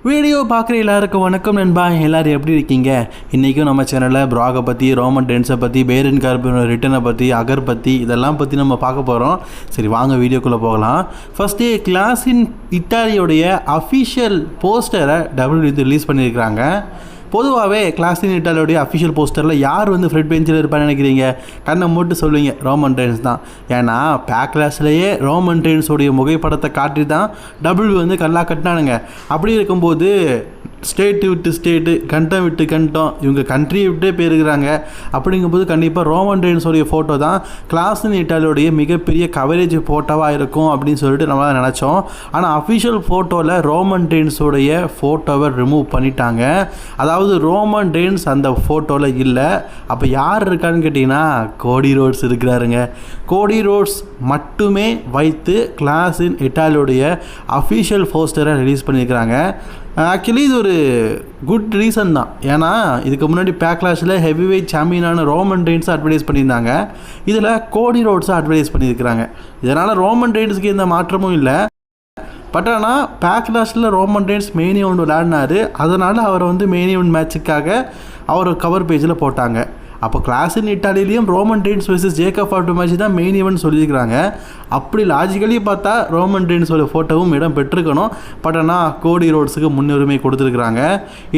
Video பார்க்குற எல்லாருக்கும் வணக்கம் நண்பா. எல்லோரும் எப்படி இருக்கீங்க? இன்றைக்கும் நம்ம சேனலில் ப்ராகை பற்றி, ரோமன் ரெயின்ஸை பற்றி, பேரன் கார்பனோட ரிட்டனை பற்றி, அகர் பற்றி இதெல்லாம் பற்றி நம்ம பார்க்க போகிறோம். சரி வாங்க வீடியோக்குள்ளே போகலாம். ஃபஸ்ட்டு கிளாஸின் இட்டாலியோடைய அஃபிஷியல் போஸ்டரை WWE ரிலீஸ் பண்ணியிருக்கிறாங்க. பொதுவாகவே கிளாஸின் இட்டாலியோடைய அஃபிஷியல் போஸ்டரில் யார் ஃப்ரண்ட் பெஞ்சில் இருப்பான்னு நினைக்கிறீங்க? கண்ணை மூட்டு சொல்லுவீங்க, ரோமன் ரெயின்ஸ் தான். ஏன்னா பேக்லாஸ்லேயே ரோமன் ரெயின்ஸோடைய புகைப்படத்தை காட்டி தான் WWE கல்லா கட்டினானுங்க. அப்படி இருக்கும்போது ஸ்டேட்டு விட்டு ஸ்டேட்டு, கண்டம் விட்டு கண்டம், இவங்க கண்ட்ரியை விட்டே போயிருக்கிறாங்க. அப்படிங்கும்போது கண்டிப்பாக ரோமன் ரெயின்ஸோடைய ஃபோட்டோ தான் கிளாஸின் இட்டாலியோடைய மிகப்பெரிய கவரேஜ் ஃபோட்டோவாக இருக்கும் அப்படின்னு சொல்லிட்டு நம்மளால் நினச்சோம். ஆனால் அஃபிஷியல் ஃபோட்டோவில் ரோமன் ரெயின்ஸோடைய ஃபோட்டோவை ரிமூவ் பண்ணிட்டாங்க. அதாவது ரோமன் ரெயின்ஸ் அந்த ஃபோட்டோவில் இல்லை. அப்போ யார் இருக்கான்னு கேட்டிங்கன்னா கோடி ரோட்ஸ் இருக்கிறாருங்க. கோடி ரோட்ஸ் மட்டுமே வைத்து கிளாஸின் இட்டாலியோடைய அஃபிஷியல் போஸ்டரை ரிலீஸ் பண்ணியிருக்கிறாங்க. ஆக்சுவலி இது ஒரு குட் ரீசன் தான். ஏன்னா இதுக்கு முன்னாடி பேக்லாஷில் ஹெவி வெயிட் சாம்பியனான ரோமன் ரெயின்ஸை அட்வர்டைஸ் பண்ணியிருந்தாங்க. இதில் கோடி ரோட்ஸை அட்வர்டைஸ் பண்ணியிருக்கிறாங்க. இதனால் ரோமன் ரெயின்ஸுக்கு எந்த மாற்றமும் இல்லை. பட் ஆனால் பேக்லாஷில் ரோமன் ரெயின்ஸ் மெயின் ஈவெண்ட் விளையாடினார். அதனால் அவரை மெயின் ஈவெண்ட் மேட்சுக்காக அவர் கவர் பேஜில் போட்டாங்க. அப்போ கிளாஸின் இட்டாலியிலையும் ரோமன் ரெயின்ஸ் வர்சஸ் ஜேக்கப் ஃபார்டு மேட்ச் தான் மெயின் ஈவெண்ட் சொல்லியிருக்கிறாங்க. அப்படி லாஜிக்கலி பார்த்தா ரோமன் ரெயின்ஸோட ஃபோட்டோவும் இடம் பெற்றிருக்கணும். பட் ஆனால் கோடி ரோட்ஸுக்கு முன்னுரிமை கொடுத்துருக்குறாங்க.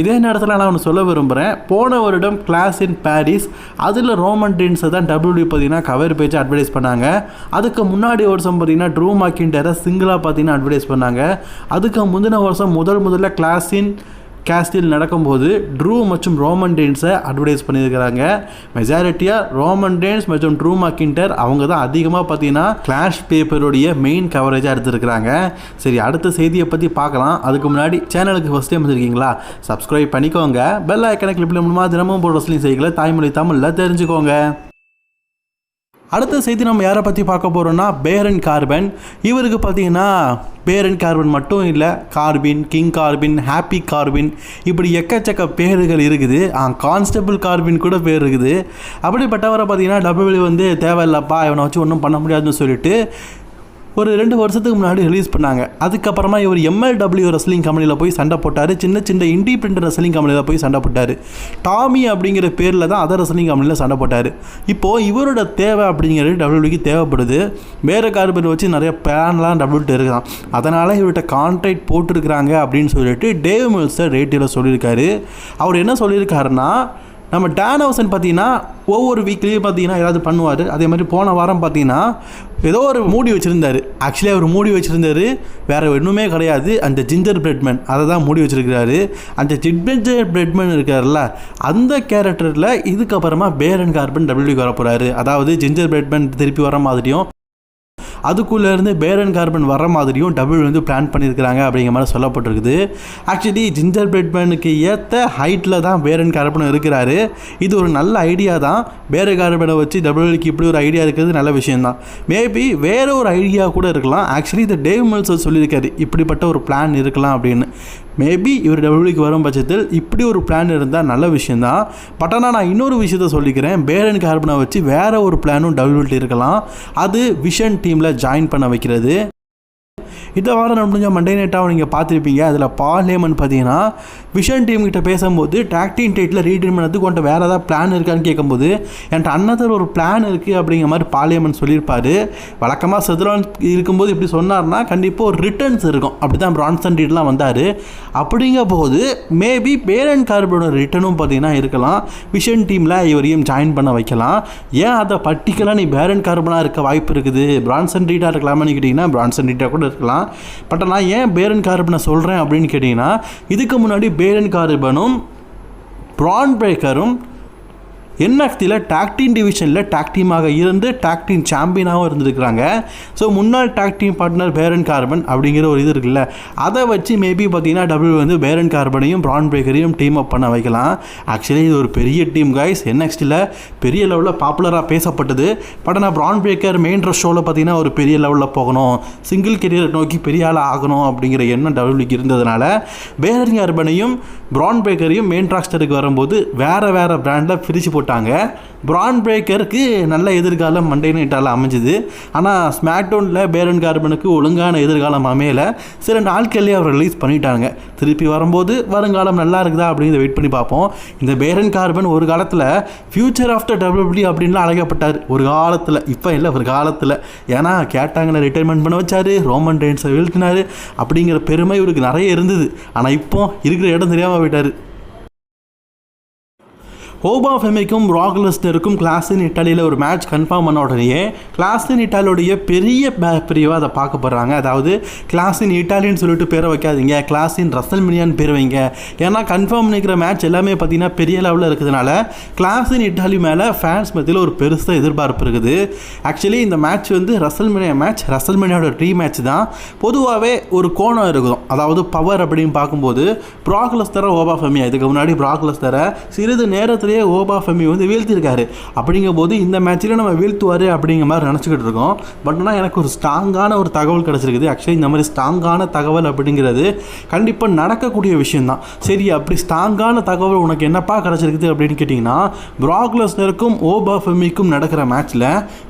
இதே நேரத்தில் நான் ஒன்று சொல்ல விரும்புகிறேன். போன வருடம் கிளாஸின் பாரிஸ் அதில் ரோமன் ரெயின்ஸை தான் WWE பார்த்தீங்கன்னா கவர் பேஜை அட்வர்டைஸ் பண்ணாங்க. அதுக்கு முன்னாடி வருஷம் பார்த்தீங்கன்னா ட்ரூ மேக்கின்டையரை சிங்கிளாக பார்த்தீங்கன்னா அட்வர்டைஸ் பண்ணாங்க. அதுக்கு முந்தின வருஷம் முதல்ல கிளாஸின் கேஸ்டில் நடக்கும்போது ட்ரூ மற்றும் ரோமன் ரெயின்ஸை அட்வர்டைஸ் பண்ணியிருக்கிறாங்க. மெஜாரிட்டியாக ரோமன் ரெயின்ஸ் மற்றும் ட்ரூ மேக்கின்டையர் அவங்க தான் அதிகமாக பார்த்தீங்கன்னா கிளாஷ் பேப்பருடைய மெயின் கவரேஜாக எடுத்துருக்கிறாங்க. சரி, அடுத்த செய்தியை பற்றி பார்க்கலாம். அதுக்கு முன்னாடி சேனலுக்கு ஃபஸ்ட் டைம் வந்துருக்கீங்களா? சப்ஸ்கிரைப் பண்ணிக்கோங்க. பெல் ஐக்கனை கிளிக் பண்ணி மூலமாக தினமும் போடுற ரெஸ்லிங் செய்திகளை தாய்மொழி தமிழில் தெரிஞ்சுக்கோங்க. அடுத்த செய்தி நம்ம யாரை பற்றி பார்க்க போகிறோன்னா பேரன் கார்பன். இவருக்கு பார்த்தீங்கன்னா பேரன் கார்பன் மட்டும் இல்லை, Corbin, king Corbin, happy Corbin, இப்படி எக்கச்சக்க பேர்கள் இருக்குது. கான்ஸ்டபிள் கார்பின் கூட பேர் இருக்குது. அப்படிப்பட்டவரை பார்த்தீங்கன்னா WWE தேவையில்லப்பா, இவனை வச்சு ஒன்றும் பண்ண முடியாதுன்னு சொல்லிட்டு ஒரு 2 வருஷத்துக்கு முன்னாடி ரிலீஸ் பண்ணாங்க. அதுக்கப்புறமா இவர் MLW ரெஸ்லிங் கம்பெனியில் போய் சண்டை போட்டார். சின்ன இண்டிபெண்டன்ட் ரெஸ்லிங் கம்பெனியில் போய் சண்டை போட்டார். டாமி அப்படிங்கிற பேரில் தான் அதர் ரெஸ்லிங் கம்பெனியில் சண்டை போட்டார். இப்போது இவரோட தேவை அப்படிங்கிறது WWEக்கு தேவைப்படுது. வேறு கார்பன் வச்சு நிறைய பிளான்லாம் WWE இருக்கலாம். அதனால் இவர்கிட்ட கான்ட்ராக்ட் போட்டிருக்கிறாங்க அப்படின்னு சொல்லிட்டு டேவ் மில்ஸர் ரேட்டில் சொல்லியிருக்காரு. அவர் என்ன சொல்லியிருக்காருன்னா, நம்ம டேனவுசன் பார்த்தீங்கன்னா ஒவ்வொரு வீக்லேயும் பார்த்தீங்கன்னா ஏதாவது பண்ணுவார். அதே மாதிரி போன வாரம் பார்த்தீங்கன்னா ஏதோ ஒரு மூடி வச்சுருந்தார். ஆக்சுவலி அவர் மூடி வச்சுருந்தார், வேறு ஒன்றுமே கிடையாது. அந்த ஜிஞ்சர் பிரெட்மேன் அதை தான் மூடி வச்சுருக்கிறாரு. அந்த ஜிஞ்சர் பிரெட்மேன் இருக்கார்ல, அந்த கேரக்டரில் இதுக்கப்புறமா பேரன் கார்பன் WWE வர போகிறாரு. அதாவது ஜிஞ்சர் பிரெட்மேன் திருப்பி வர மாதிரியும் அதுக்குள்ளேருந்து பேரன் கார்பன் வர மாதிரியும் WWE பிளான் பண்ணியிருக்கிறாங்க அப்படிங்கிற மாதிரி சொல்லப்பட்டிருக்குது. ஆக்சுவலி ஜிஞ்சர் பிரெட்மேனுக்கு ஏற்ற ஹைட்டில் தான் பேரன் கார்பன் இருக்கிறாரு. இது ஒரு நல்ல ஐடியா தான். பேரன் கார்பனை வச்சு WWEக்கு இப்படி ஒரு ஐடியா இருக்கிறது நல்ல விஷயந்தான். மேபி வேறு ஒரு ஐடியா கூட இருக்கலாம். ஆக்சுவலி இந்த டேவ் மில்ஸர் சொல்லியிருக்காரு இப்படிப்பட்ட ஒரு பிளான் இருக்கலாம் அப்படின்னு. மேபி இவர் WWEக்கு வரும் பட்சத்தில் இப்படி ஒரு பிளான் இருந்தால் நல்ல விஷயந்தான். பட் ஆனால் நான் இன்னொரு விஷயத்த சொல்லிக்கிறேன். பேரன் கார்பனை வச்சு வேறு ஒரு பிளானும் WWE இருக்கலாம். அது விஷன் டீமில் ஜாயின் பண்ண வைக்கிறது. இந்த வாரம் முடிஞ்ச மண்டே நைட்டாக நீங்கள் பார்த்துருப்பீங்க. அதில் பால் ஹேமன் பார்த்தீங்கன்னா விஷன் டீம்கிட்ட பேசும்போது டாக்டிங் டைட்டில் ரீட்ரீம் பண்ணதுக்கு கொண்ட வேறு ஏதாவது பிளான் இருக்கான்னு கேட்கும்போது என்கிட்ட அன்னதர் ஒரு பிளான் இருக்குது அப்படிங்கிற மாதிரி பால் ஹேமன் சொல்லியிருப்பார். வழக்கமாக செதுரான் இருக்கும்போது இப்படி சொன்னார்னா கண்டிப்பாக ஒரு ரிட்டர்ன்ஸ் இருக்கும். அப்படி தான் பிரான்சன் ரீட்லாம் வந்தார். அப்படிங்க போது மேபி பேரன் கார்பனோட ரிட்டர்னும் பார்த்தீங்கன்னா இருக்கலாம். விஷன் டீமில் இவரையும் ஜாயின் பண்ண வைக்கலாம். ஏன் அதை பர்டிகுலராக நீ பேரன் கார்பனாக இருக்க வாய்ப்பு இருக்குது, பிரான்சன் ரீட்டாக இருக்கலாமான்னு கேட்டிங்கன்னா பிரான்சன் ரீட்டாக கூட இருக்கலாம். பட் நான் ஏன் பேரன் கார்பனை சொல்கிறேன் அப்படின்னு கேட்டிங்கன்னா, இதுக்கு முன்னாடி பேரன் கார்பனும் பிரான் பிரேக்கரும் NXTயில் டாக் டீம் டிவிஷனில் டாக் டீமாக இருந்து டாக் டீம் சாம்பியனாகவும் இருந்திருக்கிறாங்க. ஸோ முன்னாள் டாக் டீம் பார்ட்னர் பேரன் கார்பன் அப்படிங்கிற ஒரு இது இருக்குல்ல, அதை வச்சு மேபி பார்த்தீங்கன்னா WWE பேரன் கார்பனையும் பிரான் பிரேக்கரையும் டீம் அப் பண்ண வைக்கலாம். ஆக்சுவலி இது ஒரு பெரிய டீம் கைஸ். NXTயில் பெரிய லெவலில் பாப்புலராக பேசப்பட்டது. பட் ஆனால் பிரான் பிரேக்கர் மெயின் ட்ரெஸ் ஷோவில் பார்த்தீங்கன்னா ஒரு பெரிய லெவலில் போகணும், சிங்கிள் கெரியரை நோக்கி பெரிய ஆள் ஆகணும் அப்படிங்கிற எண்ணம் WWEக்கு இருந்ததுனால பேரன் கார்பனையும் பிரான் பிரேக்கரையும் மெயின் ராஸ்டருக்கு வரும்போது வேறு பிராண்டில் பிரித்து போட்டு விட்டாங்க. பிரான் பிரேக்கருக்கு நல்ல எதிர்காலம் மண்டே நைட்டால் அமைஞ்சுது. ஆனால் ஸ்மாக்டவுனில் பேரன் கார்பனுக்கு ஒழுங்கான எதிர்காலம் அமையலை. சில நாட்கள்லேயே அவர் ரிலீஸ் பண்ணிட்டாங்க. திருப்பி வரும்போது வருங்காலம் நல்லா இருக்குதா அப்படிங்கிறத வெயிட் பண்ணி பார்ப்போம். இந்த பேரன் கார்பன் ஒரு காலத்தில் ஃபியூச்சர் ஆஃப்டர் WWE அப்படின்லாம் அழைக்கப்பட்டார் ஒரு காலத்தில். இப்போ இல்லை, ஒரு காலத்தில். ஏன்னா கேட்டாங்கன்னு ரிட்டைர்மெண்ட் பண்ண வச்சார், ரோமன் ரெயின்ஸை வீழ்த்தினார் அப்படிங்கிற பெருமை இவருக்கு நிறைய இருந்தது. ஆனால் இப்போ இருக்கிற இடம் தெரியாமல் போயிட்டார். ஹோபா ஃபெமிக்கும் பிராக் லெஸ்னருக்கும் கிளாஸ் இன் இட்டாலியில் ஒரு மேட்ச் கன்ஃபார்ம் பண்ண உடனேயே கிளாஸ் இன் இட்டாலியோடைய பெரிய பிரிவாக அதை பார்க்க போடுறாங்க. அதாவது கிளாஸ் இன் இட்டாலின்னு சொல்லிட்டு பேரை வைக்காதீங்க, கிளாஸ் இன் ரசல்மேனியான்னு பேர் வைங்க. ஏன்னா கன்ஃபார்ம் பண்ணிக்கிற மேட்ச் எல்லாமே பார்த்தீங்கன்னா பெரிய லெவலில் இருக்கிறதுனால கிளாஸ் இன் இட்டாலி மேலே ஃபேன்ஸ் மத்தியில் ஒரு பெருசாக எதிர்பார்ப்பு இருக்குது. ஆக்சுவலி இந்த மேட்ச் வந்து ரசல்மேனியா மேட்ச், ரசல்மேனியாவோட ட்ரீ மேட்ச் தான். பொதுவாகவே ஒரு கோணம் இருக்கும். அதாவது பவர் அப்படின்னு பார்க்கும்போது பிராக் லெஸ்னரை ஹோபா ஃபெமியா, இதுக்கு முன்னாடி பிராக் லெஸ்னரை சிறிது நேரத்தில் ஹோபா ஃபெமி வந்து வீழ்த்திருக்காரு. அப்படிங்கும்போது இந்த மேட்ச்சில் நம்ம வீழ்த்துவார் அப்படிங்கிற மாதிரி நினச்சிக்கிட்டு இருக்கோம். பட் ஆனால் எனக்கு ஒரு ஸ்ட்ராங்கான ஒரு தகவல் கிடச்சிருக்குது. ஆக்சுவலி இந்த மாதிரி ஸ்ட்ராங்கான தகவல் அப்படிங்கிறது கண்டிப்பாக நடக்கக்கூடிய விஷயந்தான். சரி, அப்படி ஸ்ட்ராங்கான தகவல் உனக்கு என்னப்பா கிடச்சிருக்குது அப்படின்னு கேட்டிங்கன்னா, பிராக் லெஸ்னருக்கும் ஹோபா ஃபெமிக்கும் நடக்கிற மேட்ச்சில்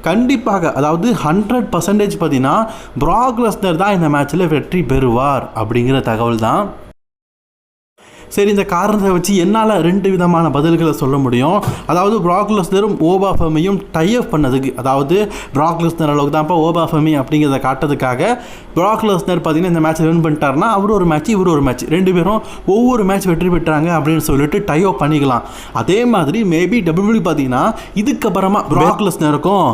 கண்டிப்பாக, அதாவது 100% பார்த்தீங்கன்னா பிராக் லெஸ்னர் தான் இந்த மேட்ச்சில் வெற்றி பெறுவார் அப்படிங்கிற தகவல் தான். சரி, இந்த காரணத்தை வச்சு என்னால் 2 விதமான பதில்களை சொல்ல முடியும். அதாவது பிராக் லெஸ்னரும் ஹோபா ஃபெமியும் டை அப் பண்ணதுக்கு, அதாவது பிராக் லெஸ்னர் அளவுக்கு தான்ப்பா ஹோபா ஃபெமி அப்படிங்கிறத காட்டுறதுக்காக பிராக் லெஸ்னர் பார்த்தீங்கன்னா இந்த மேட்ச் வின் பண்ணிட்டாருன்னா அவர் ஒரு மேட்ச் இவர் ஒரு மேட்ச், 2 பேரும் ஒவ்வொரு மேட்ச் வெற்றி பெற்றாங்க அப்படின்னு சொல்லிட்டு டை அப் பண்ணிக்கலாம். அதே மாதிரி மேபி WWE பார்த்தீங்கன்னா இதுக்கப்புறமா பிராக் லெஸ்னருக்கும்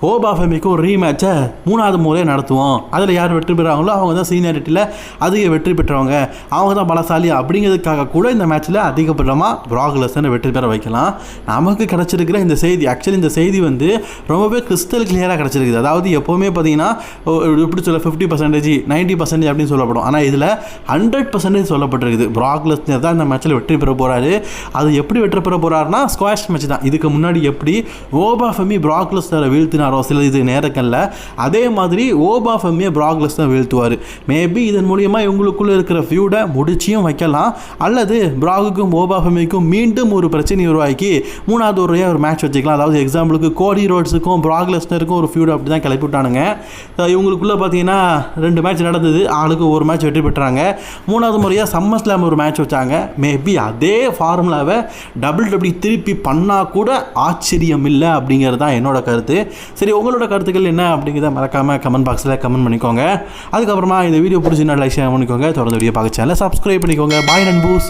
ஹோபா ஃபெமிக்கும் ஒரு ரீமேட்சை 3வது முறையை நடத்துவோம். அதில் யார் வெற்றி பெறாங்களோ அவங்க தான் சீனியாரிட்டியில் அதிக வெற்றி பெற்றவங்க, அவங்க தான் பலசாலி அப்படிங்கிறதுக்காக கூட இந்த மேட்ச்சில் அதிகபட்சமாக பிராக் லெஸ்னரை வெற்றி பெற வைக்கலாம். நமக்கு கிடச்சிருக்கிற இந்த செய்தி, ஆக்சுவலி இந்த செய்தி வந்து ரொம்பவே கிறிஸ்டல் கிளியராக கிடச்சிருக்குது. அதாவது எப்போவுமே பார்த்தீங்கன்னா எப்படி சொல்ல 50%, 90% அப்படின்னு சொல்லப்படும். ஆனால் இதில் 100% சொல்லப்பட்டிருக்குது. பிராக் லெஸ்னர் தான் இந்த மேட்ச்சில் வெற்றி பெற போகிறாரு. அது எப்படி வெற்றி பெற போகிறாருன்னா ஸ்குவாஷ் மேட்ச் தான். இதுக்கு முன்னாடி எப்படி ஹோபா ஃபெமி பிராக் லெஸ்னரை வீழ்த்தினார் சில இது நேரக்கல்ல, அதே மாதிரி ஹோபா ஃபெமியை பிராக் லெஸ்னர் வீழ்த்துவார். மேபி இதன் மூலியமா இவங்களுக்குள்ள இருக்கிற ஃபியூடை முடிச்சியும் வைக்கலாம், அல்லது பிராகுக்கும் ஹோபா ஃபெமிக்கும் மீண்டும் ஒரு பிரச்சனை உருவாக்கி 3வது ஒரு மேட்ச் வச்சுக்கலாம். அதாவது எக்ஸாம்பிளுக்கு கோடி ரோட்ஸுக்கும் பிராக் லெஸ்னருக்கும் ஒரு ஃபியூட் அப்படி தான் கிளப்பி விட்டானுங்க. இவங்களுக்குள்ள பார்த்தீங்கன்னா 2 மேட்ச் நடந்தது, ஆளுக்கு ஒரு மேட்ச் வெற்றி பெற்றாங்க. 3வது முறையாக சம்மர் ஸ்லாம் ஒரு மேட்ச் வச்சாங்க. மேபி அதே ஃபார்முலாவை WWE திருப்பி பண்ணால் கூட ஆச்சரியம் இல்லை அப்படிங்கிறது தான் என்னோட கருத்து. சரி, உங்களோட கருத்துக்கள் என்ன அப்படிங்கிறத மறக்காமல் கமெண்ட் பாக்ஸில் கமெண்ட் பண்ணிக்கோங்க. அதுக்கப்புறமா இந்த வீடியோ பிடிச்சினா லைக் ஷேர் பண்ணிக்கோங்க. தொடர்ந்து வீடியோ பார்க்க சேனலை சப்ஸ்கிரைப் பண்ணிக்கோங்க. பாய் நண்பூஸ்.